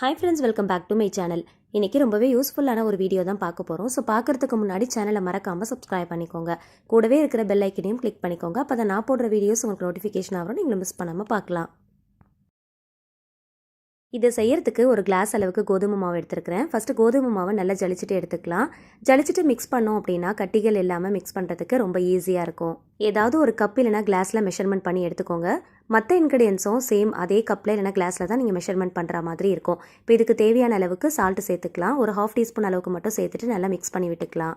Hi friends, welcome back to my channel. இன்றைக்கி ரொம்பவே யூஸ்ஃபுல்லான ஒரு வீடியோ தான் பார்க்க போகிறோம். ஸோ பார்க்குறதுக்கு முன்னாடி சேனலை மறக்காமல் சப்ஸ்கிரைப் பண்ணிக்கோங்க. கூடவே இருக்கிற பெல் ஐக்கனையும் கிளிக் பண்ணிக்கோங்க. அப்போ தான் நான் போடுற வீடியோஸ் உங்களுக்கு நோட்டிஃபிகேஷன் ஆகும், நீங்களும் மிஸ் பண்ணாமல் பார்க்கலாம். இதை செய்யறதுக்கு ஒரு கிளாஸ் அளவுக்கு கோதுமை மாவு எடுத்துருக்கிறேன். ஃபஸ்ட்டு கோதுமை மாவை நல்லா ஜலிச்சுட்டு எடுத்துக்கலாம். ஜலிச்சுட்டு மிக்ஸ் பண்ணோம் அப்படின்னா கட்டிகள் இல்லாமல் மிக்ஸ் பண்ணுறதுக்கு ரொம்ப ஈஸியாக இருக்கும். ஏதாவது ஒரு கப் இல்லைனா கிளாஸில் மெஷர்மெண்ட் பண்ணி எடுத்துக்கோங்க. மற்ற இன்க்ரீடியன்ஸும் சேம் அதே கப்பில் இல்லைனா கிளாஸில் தான் நீங்கள் மெஷர்மெண்ட் பண்ணுற மாதிரி இருக்கும். இப்போ இதுக்கு தேவையான அளவுக்கு சால்ட்டு சேர்த்துக்கலாம். ஒரு 1/2 டீஸ்பூன் அளவுக்கு மட்டும் சேர்த்துட்டு நல்லா மிக்ஸ் பண்ணி விட்டுக்கலாம்.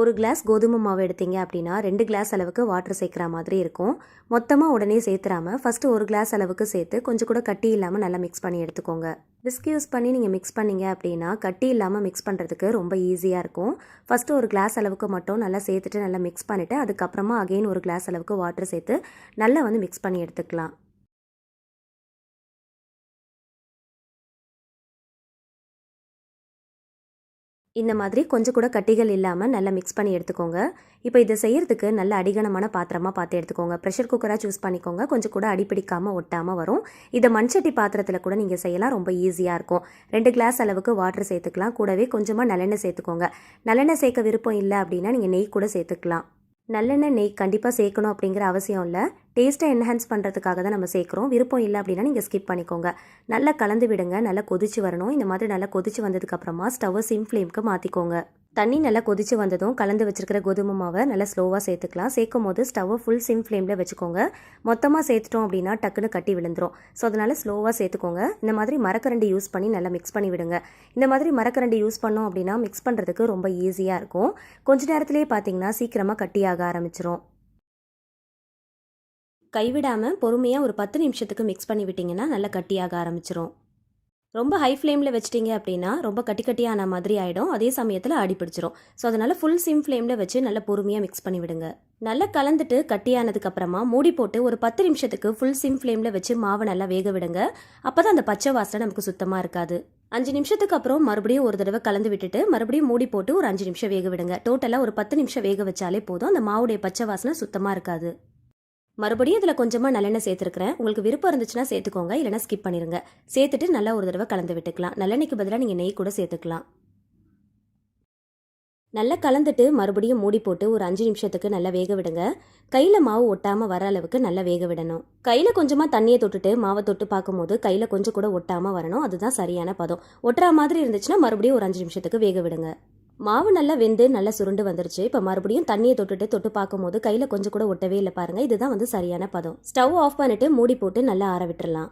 ஒரு கிளாஸ் கோதுமை மாவு எடுத்தீங்க அப்படின்னா 2 கிளாஸ் அளவுக்கு வாட்டர் சேர்க்குற மாதிரி இருக்கும். மொத்தமாக உடனே சேர்த்துறாமல் ஃபஸ்ட்டு ஒரு கிளாஸ் அளவுக்கு சேர்த்து கொஞ்சம் கூட கட்டி இல்லாமல் நல்லா மிக்ஸ் பண்ணி எடுத்துக்கோங்க. விஸ்க் யூஸ் பண்ணி நீங்கள் மிக்ஸ் பண்ணீங்க அப்படின்னா கட்டி இல்லாமல் மிக்ஸ் பண்ணுறதுக்கு ரொம்ப ஈஸியாக இருக்கும். ஃபஸ்ட்டு ஒரு கிளாஸ் அளவுக்கு மட்டும் நல்லா சேர்த்துட்டு நல்லா மிக்ஸ் பண்ணிவிட்டு அதுக்கப்புறமா அகெயின் ஒரு கிளாஸ் அளவுக்கு வாட்டர் சேர்த்து நல்லா மிக்ஸ் பண்ணி எடுத்துக்கலாம். இந்த மாதிரி கொஞ்சம் கூட கட்டிகள் இல்லாமல் நல்லா மிக்ஸ் பண்ணி எடுத்துக்கோங்க. இப்போ இதை செய்யறதுக்கு நல்ல அடிகனமான பாத்திரமாக பார்த்து எடுத்துக்கோங்க. ப்ரெஷர் குக்கராக சூஸ் பண்ணிக்கோங்க. கொஞ்சம் கூட அடிப்பிடிக்காமல் ஒட்டாமல் வரும். இதை மண்சட்டி பாத்திரத்தில் கூட நீங்கள் செய்யலாம், ரொம்ப ஈஸியாக இருக்கும். 2 கிளாஸ் அளவுக்கு வாட்டர் சேர்த்துக்கலாம். கூடவே கொஞ்சமாக நல்லெண்ணெய் சேர்த்துக்கோங்க. நல்லெண்ணெய் சேர்க்க விருப்பம் இல்லை அப்படின்னா நீங்கள் நெய் கூட சேர்த்துக்கலாம். நல்லெண்ணெய் நெய் கண்டிப்பாக சேர்க்கணும் அப்படிங்கிற அவசியம் இல்லை. டேஸ்ட்டை என்ஹான்ஸ் பண்ணுறதுக்காக தான் நம்ம சேர்க்குறோம். விருப்பம் இல்லை அப்படின்னா நீங்கள் ஸ்கிப் பண்ணிக்கோங்க. நல்லா கலந்து விடுங்க. நல்லா கொதிச்சு வரணும். இந்த மாதிரி நல்லா கொதிச்சு வந்ததுக்கப்புறமா ஸ்டவ்வை சிம் ஃப்ளேம்க்கு மாற்றிக்கோங்க. தண்ணி நல்லா கொதிச்சு வந்ததும் கலந்து வச்சிருக்கிற கோதுமை மாவை நல்லா ஸ்லோவாக சேர்த்துக்கலாம். சேர்க்கும் போது ஸ்டவ்வை ஃபுல் சிம் ஃப்ளேமில் வச்சுக்கோங்க. மொத்தமாக சேர்த்துட்டோம் அப்படின்னா டக்குன்னு கட்டி விழுந்துரும். ஸோ அதனால் ஸ்லோவாக சேர்த்துக்கோங்க. இந்த மாதிரி மரக்கரண்டி யூஸ் பண்ணி நல்லா மிக்ஸ் பண்ணி விடுங்க. இந்த மாதிரி மரக்கரண்டி யூஸ் பண்ணோம் அப்படின்னா மிக்ஸ் பண்ணுறதுக்கு ரொம்ப ஈஸியாக இருக்கும். கொஞ்ச நேரத்திலே பார்த்தீங்கன்னா சீக்கிரமாக கட்டியாக ஆரம்பிச்சிரும். கைவிடாமல் பொறுமையாக ஒரு 10 நிமிஷத்துக்கு மிக்ஸ் பண்ணி விட்டிங்கன்னா நல்லா கட்டியாக ஆரம்பிச்சிரும். ரொம்ப ஹை ஃப்ளேமில் வச்சிட்டிங்க அப்படின்னா ரொம்ப கட்டியான மாதிரி ஆகிடும். அதே சமயத்தில் அடி பிடிச்சிரும். ஸோ அதனால் ஃபுல் சிம் ஃப்ளேமில் வச்சு நல்லா பொறுமையாக மிக்ஸ் பண்ணி விடுங்க. நல்லா கலந்துட்டு கட்டியானதுக்கப்புறமா மூடி போட்டு ஒரு 10 நிமிஷத்துக்கு ஃபுல் சிம் ஃப்ளேமில் வச்சு மாவை நல்லா வேக விடுங்க. அப்போ தான் அந்த பச்சை வாசனை நமக்கு சுத்தமாக இருக்காது. 5 நிமிஷத்துக்கு அப்புறம் மறுபடியும் ஒரு தடவை கலந்து விட்டுட்டு மறுபடியும் மூடி போட்டு ஒரு 5 நிமிஷம் வேக விடுங்க. டோட்டலாக ஒரு 10 நிமிஷம் வேக வச்சாலே போதும். அந்த மாவுடைய பச்சை வாசனை சுத்தமாக இருக்காது. மறுபடியும் இதில் கொஞ்சமாக நல்லெண்ணெய் சேர்த்துருக்கிறேன். உங்களுக்கு விருப்பம் இருந்துச்சுன்னா சேர்த்துக்கோங்க, இல்லைனா ஸ்கிப் பண்ணிடுங்க. சேர்த்துட்டு நல்லா ஒரு தடவை கலந்து விட்டுக்கலாம். நல்லெண்ணெய்க்கு பதிலாக நீங்கள் நெய் கூட சேர்த்துக்கலாம். நல்லா கலந்துட்டு மறுபடியும் மூடி போட்டு ஒரு 5 நிமிஷத்துக்கு நல்லா வேக விடுங்க. கையில் மாவு ஒட்டாமல் வர அளவுக்கு நல்லா வேக விடணும். கையில் கொஞ்சமாக தண்ணியை தொட்டுட்டு மாவை தொட்டு பார்க்கும்போது கையில் கொஞ்சம் கூட ஒட்டாமல் வரணும். அதுதான் சரியான பதம். ஒட்டுற மாதிரி இருந்துச்சுன்னா மறுபடியும் ஒரு 5 நிமிஷத்துக்கு வேக விடுங்க. மாவு நல்லா வெந்து நல்லா சுருண்டு வந்துருச்சு. இப்போ மறுபடியும் தண்ணியை தொட்டு பார்க்கும்போது கையில் கொஞ்சம் கூட ஒட்டவே இல்லை பாருங்கள். இதுதான் சரியான பதம். ஸ்டவ் ஆஃப் பண்ணிட்டு மூடி போட்டு நல்லா ஆற விட்டுறலாம்.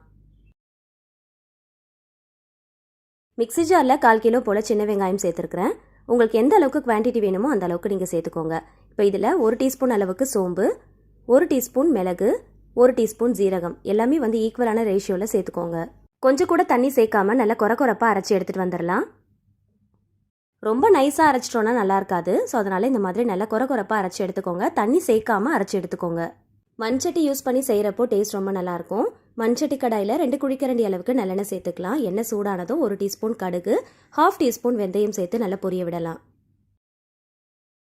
மிக்ஸி ஜாரில் 1/4 கிலோ போல் சின்ன வெங்காயம் சேர்த்துருக்கிறேன். உங்களுக்கு எந்த அளவுக்கு குவான்டிட்டி வேணுமோ அந்த அளவுக்கு நீங்கள் சேர்த்துக்கோங்க. இப்போ இதில் 1 டீஸ்பூன் அளவுக்கு சோம்பு, 1 டீஸ்பூன் மிளகு, 1 டீஸ்பூன் ஜீரகம் எல்லாமே ஈக்குவலான ரேஷியோவில் சேர்த்துக்கோங்க. கொஞ்சம் கூட தண்ணி சேர்க்காம நல்லா கொரப்பாக அரைச்சி எடுத்துகிட்டு வந்துடலாம். ரொம்ப நைஸாக அரைச்சிட்டோன்னா நல்லா இருக்காது. ஸோ அதனால் இந்த மாதிரி நல்லா கொரப்பாக அரைச்சி எடுத்துக்கோங்க. தண்ணி சேர்க்காமல் அரைச்சி எடுத்துக்கோங்க. மண்சட்டி யூஸ் பண்ணி செய்கிறப்போ டேஸ்ட் ரொம்ப நல்லாயிருக்கும். மண்சட்டி கடாயில் 2 குழிக்கரண்டி அளவுக்கு நல்லெண்ணெய் சேர்த்துக்கலாம். எண்ணெய் சூடானதும் 1 டீஸ்பூன் கடுகு, 1/2 டீஸ்பூன் வெந்தயம் சேர்த்து நல்லா பொரிய விடலாம்.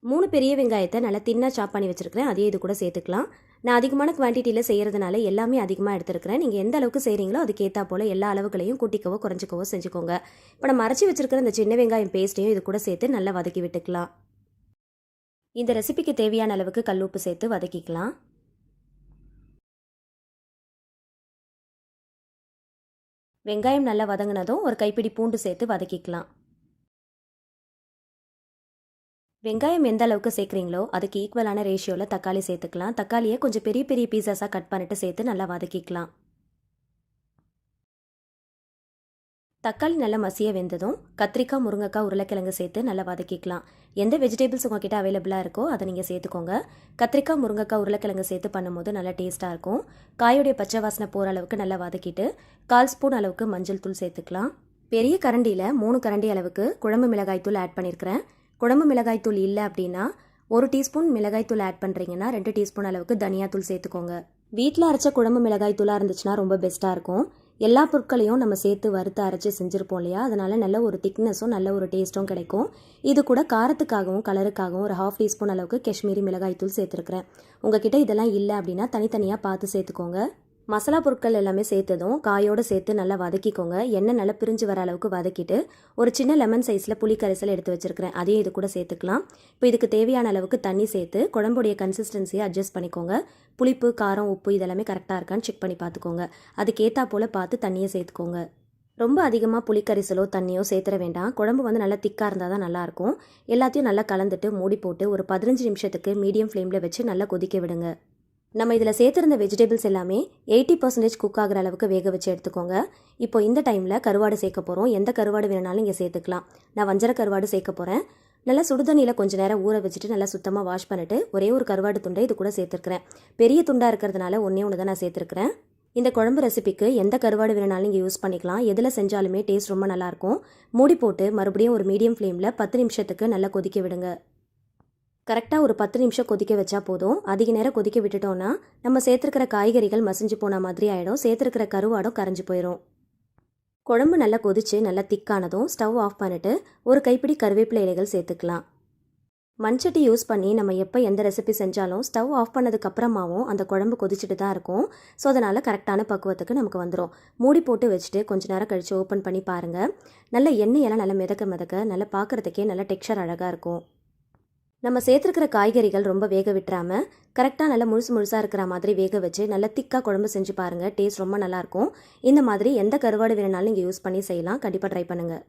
3 பெரிய வெங்காயத்தை நல்லா தின்னாக சாப் பண்ணி வச்சுருக்கிறேன். அதையே இது கூட சேர்த்துக்கலாம். நான் அதிகமான குவான்டிட்டியில் செய்கிறதுனால எல்லாமே அதிகமாக எடுத்துருக்கிறேன். நீங்கள் எந்த அளவுக்கு செய்கிறீங்களோ அதுக்கேற்றா போல் எல்லா அளவுகளையும் கூட்டிக்கவோ குறைஞ்சிக்கவோ செஞ்சுக்கோங்க. இப்போ நம்ம அரைச்சி வச்சுருக்கிற இந்த சின்ன வெங்காயம் பேஸ்ட்டையும் இது கூட சேர்த்து நல்லா வதக்கி விட்டுக்கலாம். இந்த ரெசிபிக்கு தேவையான அளவுக்கு கல்லுப்பு சேர்த்து வதக்கிக்கலாம். வெங்காயம் நல்லா வதங்கினதும் ஒரு கைப்பிடி பூண்டு சேர்த்து வதக்கிக்கலாம். வெங்காயம் எந்த அளவுக்கு சேர்க்குறீங்களோ அதுக்கு ஈக்குவலான ரேஷியோவில் தக்காளி சேர்த்துக்கலாம். தக்காளியை கொஞ்சம் பெரிய பெரிய பீஸஸாக கட் பண்ணிட்டு சேர்த்து நல்லா வதக்கிக்கலாம். தக்காளி நல்லா மசிய வெந்ததும் கத்திரிக்காய், முருங்கைக்காய், உருளைக்கிழங்கு சேர்த்து நல்லா வதக்கிக்கலாம். எந்த வெஜிடபிள்ஸ் உங்ககிட்ட அவைலபிளாக இருக்கோ அதை நீங்கள் சேர்த்துக்கோங்க. கத்திரிக்காய், முருங்கைக்காய், உருளைக்கிழங்கு சேர்த்து பண்ணும்போது நல்லா டேஸ்ட்டாக இருக்கும். காயோடைய பச்சை வாசனை போகிற அளவுக்கு நல்லா வதக்கிட்டு 1/4 ஸ்பூன் அளவுக்கு மஞ்சள் தூள் சேர்த்துக்கலாம். பெரிய கரண்டியில் 3 கரண்டி அளவுக்கு குழம்பு மிளகாய் தூள் ஆட் பண்ணியிருக்கிறேன். குழம்பு மிளகாய் தூள் இல்லை அப்படின்னா 1 டீஸ்பூன் மிளகாய் தூள் ஆட் பண்ணுறீங்கன்னா 2 டீஸ்பூன் அளவுக்கு தனியாத்தூள் சேர்த்துக்கோங்க. வீட்டில் அரைச்ச குழம்பு மிளகாய் தூளாக இருந்துச்சுன்னா ரொம்ப பெஸ்ட்டாக இருக்கும். எல்லா பொருட்களையும் நம்ம சேர்த்து வறுத்து அரைச்சி செஞ்சுருப்போம் இல்லையா, அதனால் நல்ல ஒரு திக்னஸும் நல்ல ஒரு டேஸ்ட்டும் கிடைக்கும். இது கூட காரத்துக்காகவும் கலருக்காகவும் ஒரு 1/2 டீஸ்பூன் அளவுக்கு காஷ்மீரி மிளகாய் தூள் சேர்த்துருக்கிறேன். உங்ககிட்ட இதெல்லாம் இல்லை அப்படின்னா தனித்தனியாக பார்த்து சேர்த்துக்கோங்க. மசாலா பொருட்கள் எல்லாமே சேர்த்ததும் காயோடு சேர்த்து நல்லா வதக்கிக்கோங்க. எண்ணெய் நல்லா பிரிஞ்சு வர அளவுக்கு வதக்கிட்டு ஒரு சின்ன லெமன் சைஸில் புளி கரைசல் எடுத்து வச்சுருக்கிறேன். அதையும் இது கூட சேர்த்துக்கலாம். இப்போ இதுக்கு தேவையான அளவுக்கு தண்ணி சேர்த்து குழம்புடைய கன்சிஸ்டன்சியை அட்ஜஸ்ட் பண்ணிக்கோங்க. புளிப்பு, காரம், உப்பு இதெல்லாமே கரெக்டாக இருக்கான்னு செக் பண்ணி பார்த்துக்கோங்க. அதுக்கேற்றா போல் பார்த்து தண்ணியை சேர்த்துக்கோங்க. ரொம்ப அதிகமாக புளிக்கரைசலோ தண்ணியோ சேர்த்துற வேண்டாம். குழம்பு வந்து நல்லா திக்காக இருந்தால் தான் நல்லாயிருக்கும். எல்லாத்தையும் நல்லா கலந்துட்டு மூடி போட்டு ஒரு 15 நிமிஷத்துக்கு மீடியம் ஃப்ளேமில் வச்சு நல்லா கொதிக்க விடுங்க. நம்ம இதில் சேர்த்துருந்த வெஜிடபிள்ஸ் எல்லாமே 80% குக் ஆகிற அளவுக்கு வேக வச்சு எடுத்துக்கோங்க. இப்போ இந்த டைமில் கருவாடு சேர்க்க போகிறோம். எந்த கருவாடு வேணுனாலும் இங்கே சேர்த்துக்கலாம். நான் வஞ்சர கருவாடு சேர்க்க போகிறேன். நல்லா சுடுதண்ணியில் கொஞ்சம் நேரம் ஊற வச்சுட்டு நல்லா சுத்தமாக வாஷ் பண்ணிட்டு ஒரே ஒரு கருவாடு துண்டை இது கூட சேர்த்துருக்கிறேன். பெரிய துண்டாக இருக்கிறதுனால ஒன்றே ஒன்று தான் நான் சேர்த்துருக்கிறேன். இந்த குழம்பு ரெசிபிக்கு எந்த கருவாடு வேணுனாலும் இங்கே யூஸ் பண்ணிக்கலாம். எதில் செஞ்சாலுமே டேஸ்ட் ரொம்ப நல்லாயிருக்கும். மூடி போட்டு மறுபடியும் ஒரு மீடியம் ஃப்ளேமில் 10 நிமிஷத்துக்கு நல்லா கொதிக்க விடுங்க. கரெக்டாக ஒரு 10 நிமிஷம் கொதிக்க வச்சா போதும். அதிக நேரம் கொதிக்க விட்டுட்டோன்னா நம்ம சேர்த்துருக்கிற காய்கறிகள் மசிஞ்சு போன மாதிரி ஆகிடும். சேர்த்துருக்கிற கருவாடும் கரைஞ்சி போயிடும். குழம்பு நல்லா கொதிச்சு நல்லா திக்கானதும் ஸ்டவ் ஆஃப் பண்ணிவிட்டு ஒரு கைப்பிடி கருவேப்பிலை இலைகள் சேர்த்துக்கலாம். மண்சட்டி யூஸ் பண்ணி நம்ம எப்போ எந்த ரெசிபி செஞ்சாலும் ஸ்டவ் ஆஃப் பண்ணதுக்கப்புறமாவும் அந்த குழம்பு கொதிச்சுட்டு தான் இருக்கும். ஸோ அதனால் கரெக்டான பக்குவத்துக்கு நமக்கு வந்துடும். மூடி போட்டு வச்சுட்டு கொஞ்சம் நேரம் கழித்து ஓப்பன் பண்ணி பாருங்கள். நல்ல எண்ணெயெல்லாம் நல்லா மிதக்க நல்லா பார்க்குறதுக்கே நல்ல டெக்ஸ்சர் அழகாக இருக்கும். நம்ம சேர்த்துருக்கிற காய்கறிகள் ரொம்ப வேக விட்டுறாமல் கரெக்டாக நல்லா முழுசாக இருக்கிற மாதிரி வேக வச்சு நல்லா திக்காக குழம்பு செஞ்சு பாருங்கள். டேஸ்ட் ரொம்ப நல்லாயிருக்கும். இந்த மாதிரி எந்த கருவாடு வேணுனாலும் நீங்கள் யூஸ் பண்ணி செய்யலாம். கண்டிப்பாக ட்ரை பண்ணுங்கள்.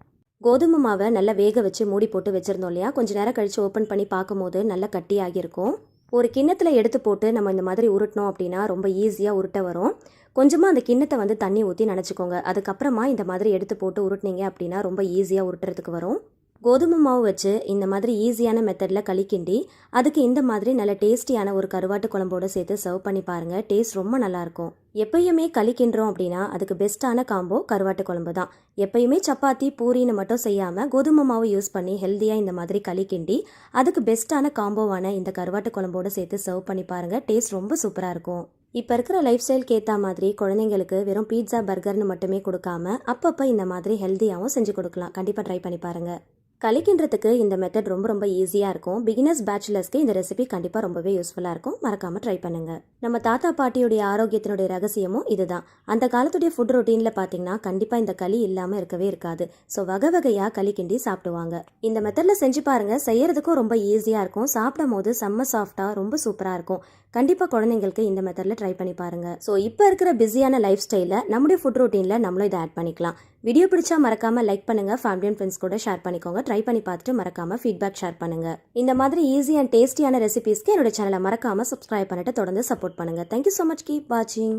கோதுமை மாவை நல்லா வேக வச்சு மூடி போட்டு வச்சுருந்தோம் இல்லையா, கொஞ்சம் நேரம் கழித்து ஓப்பன் பண்ணி பார்க்கும்போது நல்லா கட்டியாகியிருக்கும். ஒரு கிண்ணத்தில் எடுத்து போட்டு நம்ம இந்த மாதிரி உருட்டினோம் அப்படின்னா ரொம்ப ஈஸியாக உருட்ட வரும். கொஞ்சமாக அந்த கிண்ணத்தை வந்து தண்ணி ஊற்றி நினச்சிக்கோங்க. அதுக்கப்புறமா இந்த மாதிரி எடுத்து போட்டு உருட்டினீங்க அப்படின்னா ரொம்ப ஈஸியாக உருட்டுறதுக்கு வரும். கோதுமை மாவு வச்சு இந்த மாதிரி ஈஸியான மெத்தடில் களி கிண்டி அதுக்கு இந்த மாதிரி நல்ல டேஸ்டியான ஒரு கருவாட்டு குழம்போடு சேர்த்து சர்வ் பண்ணி பாருங்கள். டேஸ்ட் ரொம்ப நல்லாயிருக்கும். எப்பயுமே களி கிண்டுறோம் அப்படின்னா அதுக்கு பெஸ்ட்டான காம்போ கருவாட்டு குழம்பு தான். எப்பயுமே சப்பாத்தி பூரின்னு மட்டும் செய்யாமல் கோதுமை மாவு யூஸ் பண்ணி ஹெல்த்தியாக இந்த மாதிரி களி கிண்டி அதுக்கு பெஸ்ட்டான காம்போவான இந்த கருவாட்டு குழம்போடு சேர்த்து சர்வ் பண்ணி பாருங்கள். டேஸ்ட் ரொம்ப சூப்பராக இருக்கும். இப்போ இருக்கிற லைஃப் ஸ்டைலுக்கு ஏற்ற மாதிரி குழந்தைங்களுக்கு வெறும் பீட்சா பர்கர்னு மட்டுமே கொடுக்காம அப்பப்போ இந்த மாதிரி ஹெல்த்தியாகவும் செஞ்சு கொடுக்கலாம். கண்டிப்பாக ட்ரை பண்ணி பாருங்கள். களி கிண்டுறதுக்கு இந்த மெத்தட் ரொம்ப ஈஸியாக இருக்கும். பிகினர்ஸ் பேச்சுலர்ஸ்க்கு இந்த ரெசிபி கண்டிப்பாக ரொம்பவே யூஸ்ஃபுல்லாக இருக்கும். மறக்காமல் ட்ரை பண்ணுங்கள். நம்ம தாத்தா பாட்டியுடைய ஆரோக்கியத்தினுடைய ரகசியமும் இதுதான். அந்த காலத்துடைய ஃபுட் ரொட்டீனில் பார்த்தீங்கன்னா கண்டிப்பாக இந்த களி இல்லாமல் இருக்கவே இருக்காது. ஸோ வகையாக களி கிண்டி சாப்பிடுவாங்க. இந்த மெத்தடில் செஞ்சு பாருங்கள். செய்யறதுக்கும் ரொம்ப ஈஸியாக இருக்கும். சாப்பிடும் போது செம்ம சாஃப்டாக ரொம்ப சூப்பராக இருக்கும். கண்டிப்பாக குழந்தைங்களுக்கு இந்த மெத்தடில் ட்ரை பண்ணி பாருங்கள். ஸோ இப்போ இருக்கிற பிஸியான லைஃப் ஸ்டைலில் நம்முடைய ஃபுட் ரொட்டீனில் நம்மளும் இதை ஆட் பண்ணிக்கலாம். வீடியோ பிடிச்சா மறக்காம லைக் பண்ணுங்க. ஃபேமிலி அண்ட் ஃப்ரெண்ட்ஸ் கூட ஷேர் பண்ணிக்கோங்க. ட்ரை பண்ணி பார்த்துட்டு மறக்காம ஃபீட்பேக் ஷேர் பண்ணுங்க. இந்த மாதிரி ஈஸி அண்ட் டேஸ்டியான ரெசிபிஸ்க்கு என்னோட சேனலை மறக்காம சப்ஸ்கிரைப் பண்ணிட்டு தொடர்ந்து சப்போர்ட் பண்ணுங்க. Thank you so much. கீப் வாட்சிங்.